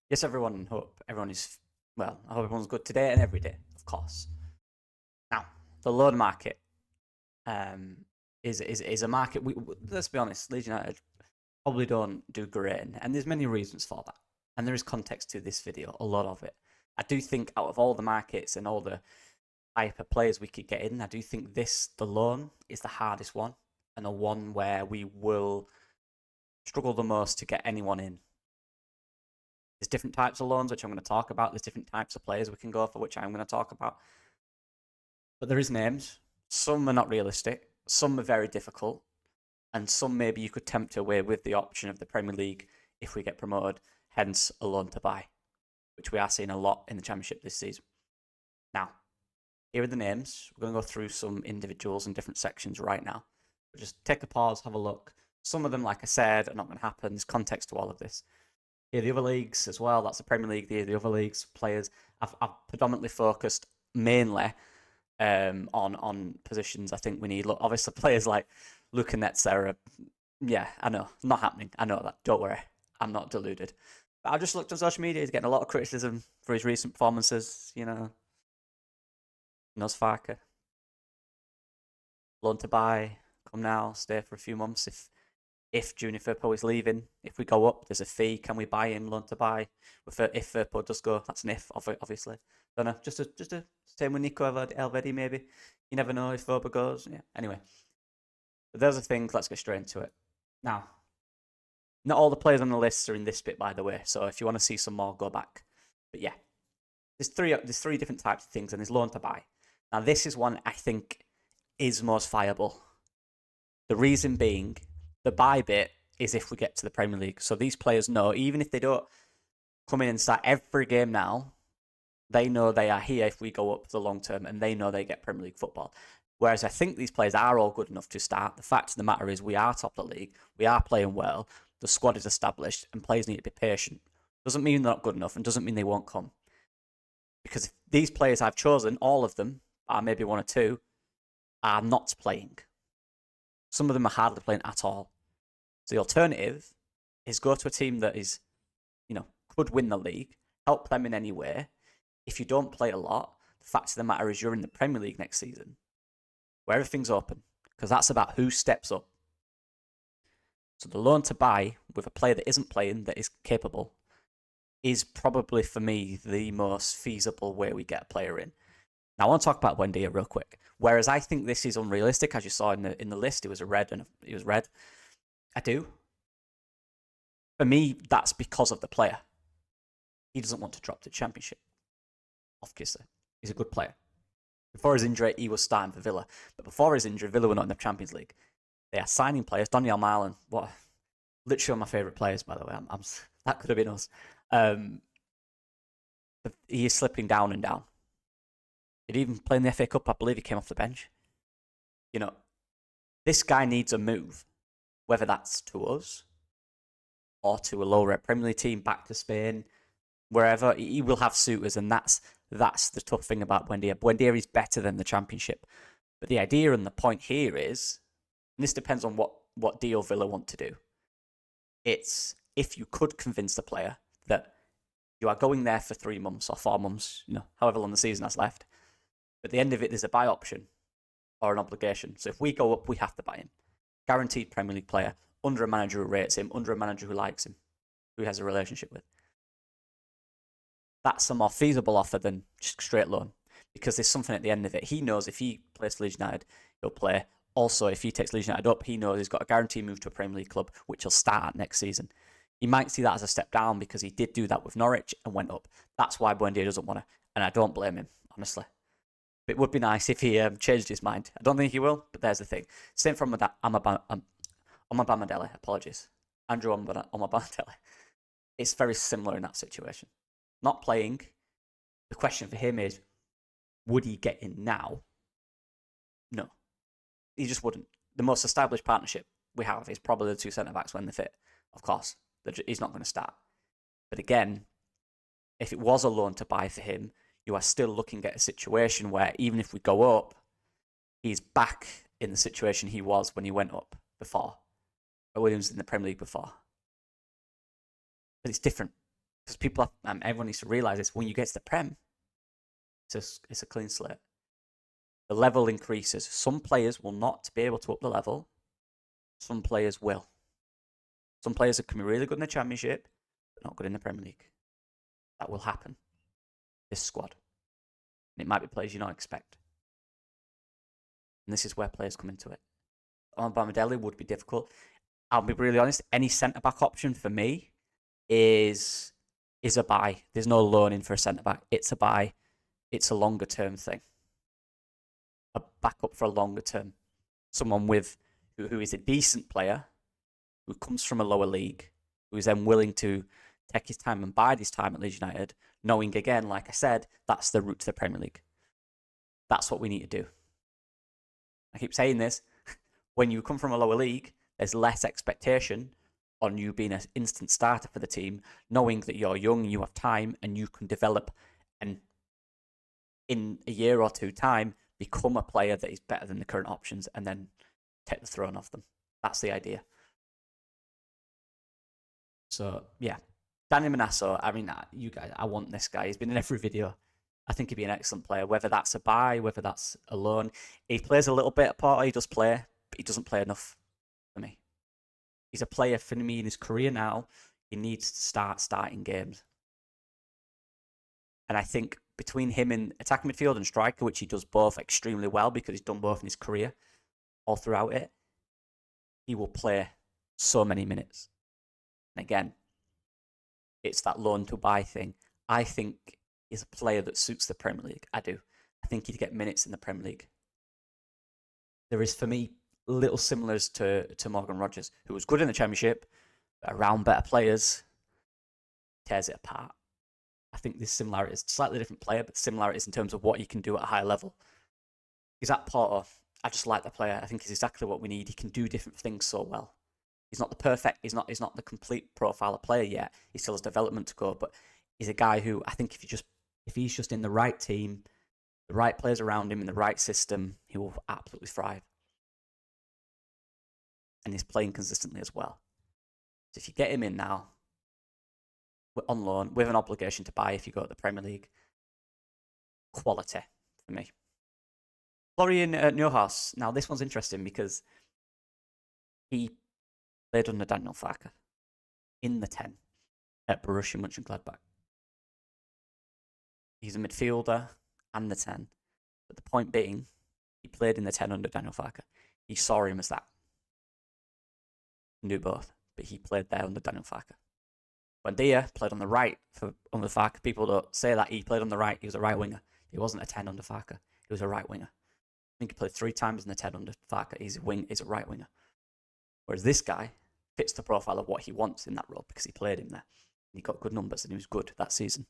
Yes, everyone. Hope everyone is well. I hope everyone's good today and every day, of course. Now, the loan market um, is a market. Let's be honest, Leeds United probably don't do great, and there's many reasons for that. And there is context to this video, a lot of it. I do think out of all the markets and all the type of players we could get in, I do think the loan is the hardest one, and the one where we will struggle the most to get anyone in. There's different types of loans, which I'm going to talk about. There's different types of players we can go for, which I'm going to talk about. But there is names. Some are not realistic. Some are very difficult. And some maybe you could tempt away with the option of the Premier League if we get promoted, hence a loan to buy, which we are seeing a lot in the Championship this season. Now, here are the names. We're going to go through some individuals in different sections right now. But just take a pause, have a look. Some of them, like I said, are not going to happen. There's context to all of this. Here, the other leagues as well. That's the Premier League. The other leagues players. I've predominantly focused mainly on positions. I think we need. Look, obviously, players like Luka Netzer. Yeah, I know, not happening. I know that. Don't worry, I'm not deluded. But I just looked on social media. He's getting a lot of criticism for his recent performances. Nosfarka, loan to buy, come now, stay for a few months. If Junior Firpo is leaving, if we go up, there's a fee. Can we buy him, loan to buy? If Firpo does go, that's an if, obviously. Don't know. Just a same with Nico Elvedi, maybe. You never know if Firpo goes. Yeah. Anyway, but those are things. Let's get straight into it. Now, not all the players on the list are in this bit, by the way. So if you want to see some more, go back. But yeah, there's three different types of things, and there's loan to buy. Now, this is one I think is most viable. The reason being, the buy bit is if we get to the Premier League. So these players know, even if they don't come in and start every game now, they know they are here if we go up for the long term, and they know they get Premier League football. Whereas I think these players are all good enough to start. The fact of the matter is we are top of the league, we are playing well, the squad is established, and players need to be patient. Doesn't mean they're not good enough, and doesn't mean they won't come. Because if these players I've chosen, all of them, maybe one or two, are not playing. Some of them are hardly playing at all. So the alternative is go to a team that is, could win the league, help them in any way. If you don't play a lot, the fact of the matter is you're in the Premier League next season, where everything's open, because that's about who steps up. So the loan to buy with a player that isn't playing, that is capable, is probably, for me, the most feasible way we get a player in. Now, I want to talk about Buendia real quick. Whereas I think this is unrealistic, as you saw in the list, it was red. I do. For me, that's because of the player. He doesn't want to drop to the Championship. Obviously, he's a good player. Before his injury, he was starting for Villa. But before his injury, Villa were not in the Champions League. They are signing players. Daniel Marlon, literally one of my favourite players, by the way. That could have been us. He is slipping down and down. He'd even play in the FA Cup. I believe he came off the bench. This guy needs a move, whether that's to us or to a lower Premier League team, back to Spain, wherever. He will have suitors, and that's the tough thing about Buendia. Buendia is better than the Championship. But the idea and the point here is, and this depends on what deal Villa want to do, it's if you could convince the player that you are going there for 3 months or 4 months, however long the season has left. At the end of it, there's a buy option or an obligation. So if we go up, we have to buy him. Guaranteed Premier League player, under a manager who rates him, under a manager who likes him, who he has a relationship with. That's a more feasible offer than just straight loan, because there's something at the end of it. He knows if he plays for Leeds United, he'll play. Also, if he takes Leeds United up, he knows he's got a guaranteed move to a Premier League club, which he'll start at next season. He might see that as a step down because he did do that with Norwich and went up. That's why Buendia doesn't want to, and I don't blame him, honestly. It would be nice if he changed his mind. I don't think he will, but there's the thing. Same from Omabamidele, apologies. Andrew Omabamidele. It's very similar in that situation. Not playing, the question for him is, would he get in now? No. He just wouldn't. The most established partnership we have is probably the two centre-backs when they're fit. Of course, he's not going to start. But again, if it was a loan to buy for him, you are still looking at a situation where even if we go up, he's back in the situation he was when he went up before. Or Williams in the Premier League before. But it's different. because everyone needs to realise this, when you get to the Prem, it's a clean slate. The level increases. Some players will not be able to up the level. Some players will. Some players can be really good in the Championship, but not good in the Premier League. That will happen. This squad. And it might be players you don't expect. And this is where players come into it. On Bamadelli would be difficult. I'll be really honest, any centre-back option for me is a buy. There's no loaning for a centre-back. It's a buy. It's a longer-term thing. A backup for a longer term. Someone who is a decent player, who comes from a lower league, who is then willing to take his time and bide his time at Leeds United, knowing, again, like I said, that's the route to the Premier League. That's what we need to do. I keep saying this. When you come from a lower league, there's less expectation on you being an instant starter for the team, knowing that you're young, you have time, and you can develop, and in a year or two time, become a player that is better than the current options, and then take the throne off them. That's the idea. So, yeah. Danny Manasso, I mean, you guys, I want this guy. He's been in every video. I think he'd be an excellent player, whether that's a buy, whether that's a loan. He plays a little bit at Porto, he does play, but he doesn't play enough for me. He's a player for me in his career now. He needs to start starting games. And I think between him in attacking midfield and striker, which he does both extremely well because he's done both in his career, all throughout it, he will play so many minutes. And again, it's that loan to buy thing. I think he's a player that suits the Premier League. I do. I think he'd get minutes in the Premier League. There is, for me, little similars to Morgan Rogers, who was good in the Championship, but around better players, tears it apart. I think there's similarities. Slightly different player, but similarities in terms of what he can do at a high level. He's at Porto. I just like the player. I think he's exactly what we need. He can do different things so well. He's not the perfect, he's not the complete profile of player yet. He still has development to go, but he's a guy who I think if he's just in the right team, the right players around him, in the right system, he will absolutely thrive. And he's playing consistently as well. So if you get him in now, on loan, with an obligation to buy if you go to the Premier League, quality for me. Florian Neuhaus. Now, this one's interesting because he played under Daniel Farke in the 10 at Borussia Mönchengladbach. He's a midfielder and the 10. But the point being, he played in the 10 under Daniel Farke. He saw him as that. He knew both, but he played there under Daniel Farke. Buendia played on the right under Farke. People don't say that he played on the right. He was a right winger. He wasn't a 10 under Farke. He was a right winger. I think he played 3 times in the 10 under Farke. He's a right winger. Whereas this guy fits the profile of what he wants in that role because he played him there. He got good numbers and he was good that season.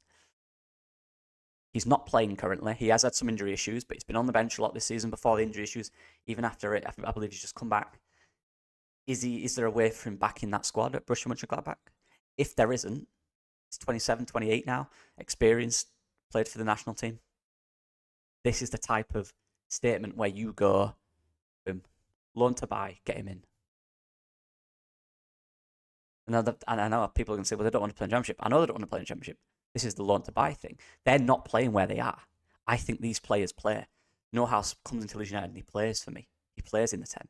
He's not playing currently. He has had some injury issues, but he's been on the bench a lot this season before the injury issues. Even after it, I believe he's just come back. Is there a way for him back in that squad at Borussia Mönchengladbach? If there isn't, he's 27, 28 now, experienced, played for the national team. This is the type of statement where you go, boom, loan to buy, get him in. And I know people are going to say, well, they don't want to play in the Championship. I know they don't want to play in the Championship. This is the loan to buy thing. They're not playing where they are. I think these players play. Neuhaus comes into Leeds United and he plays for me. He plays in the 10.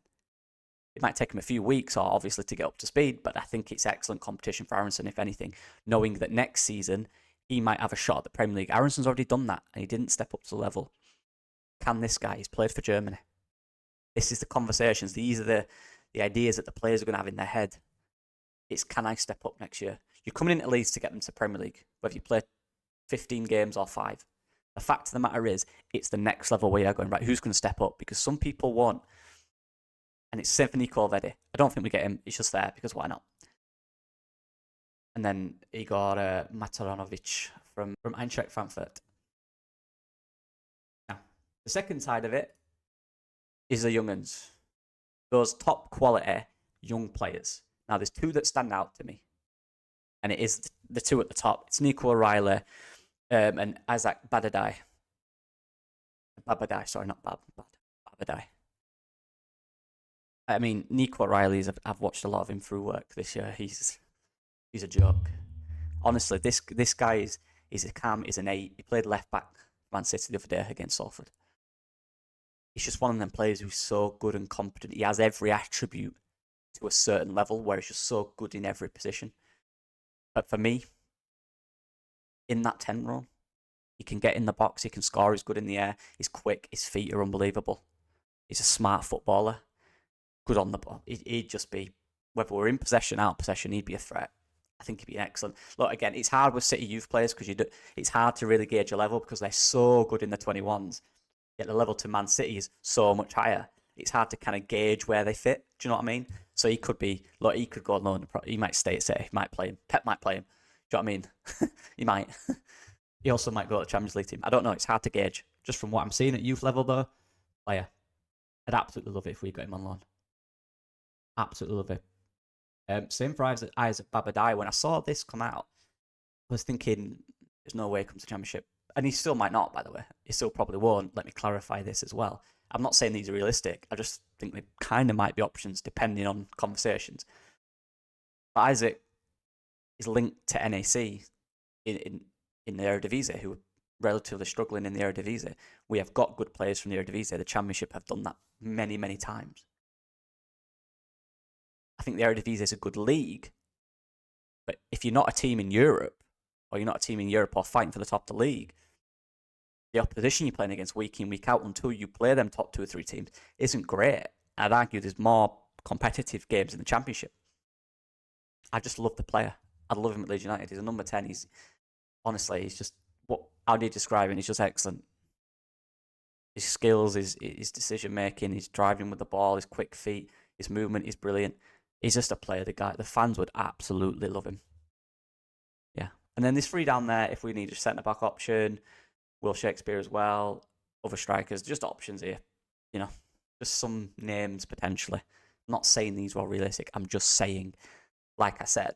It might take him a few weeks, or obviously to get up to speed, but I think it's excellent competition for Aronson, if anything, knowing that next season he might have a shot at the Premier League. Aronson's already done that, and he didn't step up to the level. Can this guy? He's played for Germany. This is the conversations. These are the ideas that the players are going to have in their head. It's, can I step up next year? You're coming in at Leeds to get them to Premier League, whether you play 15 games or 5. The fact of the matter is, it's the next level where you're going, right, who's going to step up? Because some people won't. And it's Symphony Corvedi. I don't think we get him. He's just there because why not? And then Igor Mataranovic from Eintracht Frankfurt. Now, the second side of it is the young'uns. Those top quality young players. Now, there's 2 that stand out to me. And it is the 2 at the top. It's Nico O'Reilly and Isaac Babadai. Sorry, not Babadai. I mean, Nico O'Reilly, I've watched a lot of him through work this year. He's a joke. Honestly, this guy is a calm, is an 8. He played left back for Man City the other day against Salford. He's just one of them players who's so good and competent. He has every attribute to a certain level where he's just so good in every position. But for me, in that 10 role, he can get in the box, he can score, he's good in the air, he's quick, his feet are unbelievable. He's a smart footballer, good on the ball. He'd just be, whether we're in possession, out of possession, he'd be a threat. I think he'd be excellent. Look, again, it's hard with City youth players because it's hard to really gauge a level because they're so good in the 21s. Yet the level to Man City is so much higher. It's hard to kind of gauge where they fit. Do you know what I mean? So he could be, look, he could go on loan. He might stay at City. He might play him. Pep might play him. Do you know what I mean? He might. He also might go to the Champions League team. I don't know. It's hard to gauge. Just from what I'm seeing at youth level, though, player. I'd absolutely love it if we got him on loan. Absolutely love it. Same for Isaac Babadai. When I saw this come out, I was thinking, there's no way he comes to Championship. And he still might not, by the way. He still probably won't. Let me clarify this as well. I'm not saying these are realistic. I just think they kind of might be options depending on conversations. But Isaac is linked to NAC in the Eredivisie, who are relatively struggling in the Eredivisie. We have got good players from the Eredivisie. The Championship have done that many, many times. I think the Eredivisie is a good league. But if you're not a team in Europe, or you're not a team in Europe or fighting for the top of the league, the opposition you're playing against week in, week out until you play them top 2 or 3 teams isn't great. I'd argue there's more competitive games in the Championship. I just love the player. I love him at Leeds United. He's a number 10. He's just, how do you describe him? He's just excellent. His skills, his decision making, his driving with the ball, his quick feet, his movement is brilliant. He's just a player. The fans would absolutely love him. Yeah. And then there's 3 down there if we need a centre back option. Will Shakespeare as well, other strikers, just options here. You know, just some names potentially. I'm not saying these were realistic. I'm just saying, like I said,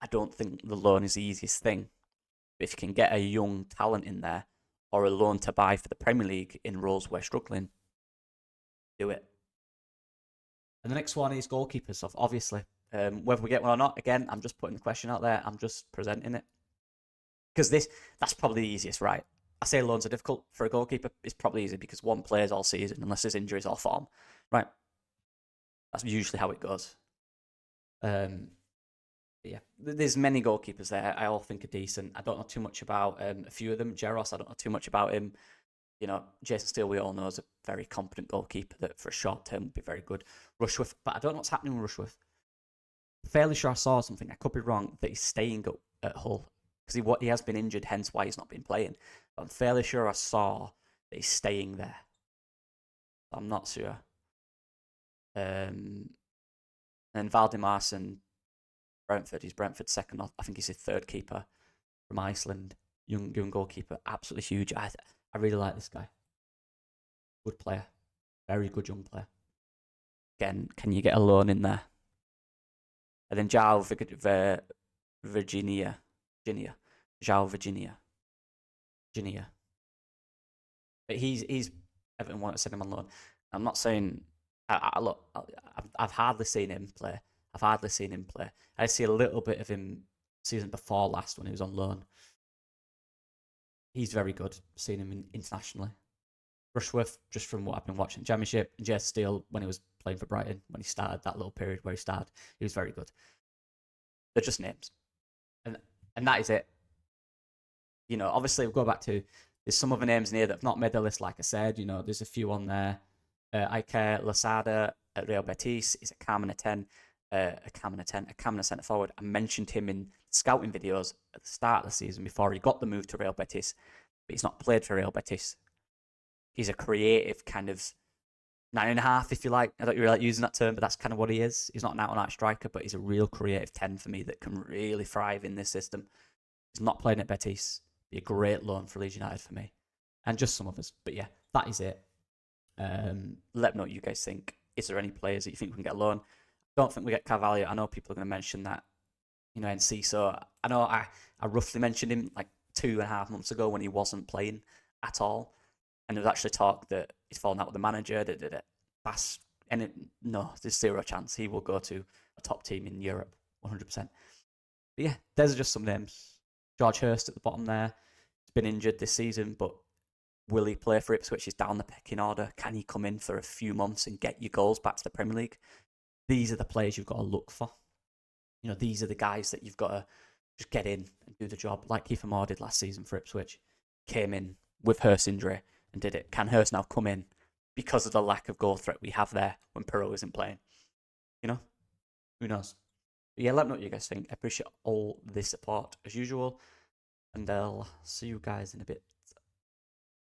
I don't think the loan is the easiest thing. But if you can get a young talent in there or a loan to buy for the Premier League in roles we're struggling, do it. And the next one is goalkeepers, obviously. Whether we get one or not, again, I'm just putting the question out there. I'm just presenting it. Because that's probably the easiest, right? I say loans are difficult for a goalkeeper. It's probably easy because one plays all season unless there's injuries or form, right? That's usually how it goes. Yeah, there's many goalkeepers there. I all think are decent. I don't know too much about a few of them. Jaros, I don't know too much about him. You know, Jason Steele, we all know, is a very competent goalkeeper that for a short term would be very good. Rushworth, but I don't know what's happening with Rushworth. Fairly sure I saw something, I could be wrong, that he's staying at Hull. Because he has been injured, hence why he's not been playing. But I'm fairly sure I saw that he's staying there. I'm not sure. And Valdemars and Brentford. He's Brentford's second. I think he's his third keeper from Iceland. Young goalkeeper. Absolutely huge. I really like this guy. Good player. Very good young player. Again, can you get a loan in there? And then João Virginia. But he's Everton want to send him on loan. I'm not saying. Look, I've hardly seen him play. I see a little bit of him season before last when he was on loan. He's very good. Seen him internationally. Rushworth, just from what I've been watching, Championship, and Jess Steele when he was playing for Brighton, when he started that little period where he was very good. They're just names, and that is it. You know, obviously we'll go back to there's some other names in here that have not made the list. Like I said, you know, there's a few on there. Iker Losada at Real Betis is a cam and a 10. A cam and a centre forward. I mentioned him in scouting videos at the start of the season before he got the move to Real Betis, but he's not played for Real Betis. He's a creative kind of 9.5, if you like. I don't really like using that term, but that's kind of what he is. He's not an out-and-out striker, but he's a real creative 10 for me that can really thrive in this system. He's not playing at Betis. Be a great loan for Leeds United for me. And just some others. But yeah, that is it. Let me know what you guys think. Is there any players that you think we can get a loan? Don't think we get Carvalho. I know people are going to mention that, you know, NC. So I know I roughly mentioned him like 2.5 months ago when he wasn't playing at all. And there was actually talk that he's fallen out with the manager. No, there's zero chance he will go to a top team in Europe, 100%. But yeah, those are just some names. George Hurst at the bottom there. He's been injured this season, but will he play for Ipswich? He's down the pecking order. Can he come in for a few months and get your goals back to the Premier League? These are the players you've got to look for. These are the guys that you've got to just get in and do the job, like Kiefer Moore did last season for Ipswich. Came in with Hurst injury and did it. Can Hurst now come in because of the lack of goal threat we have there when Perot isn't playing? Who knows? But yeah, let me know what you guys think. I appreciate all the support as usual, and I'll see you guys in a bit.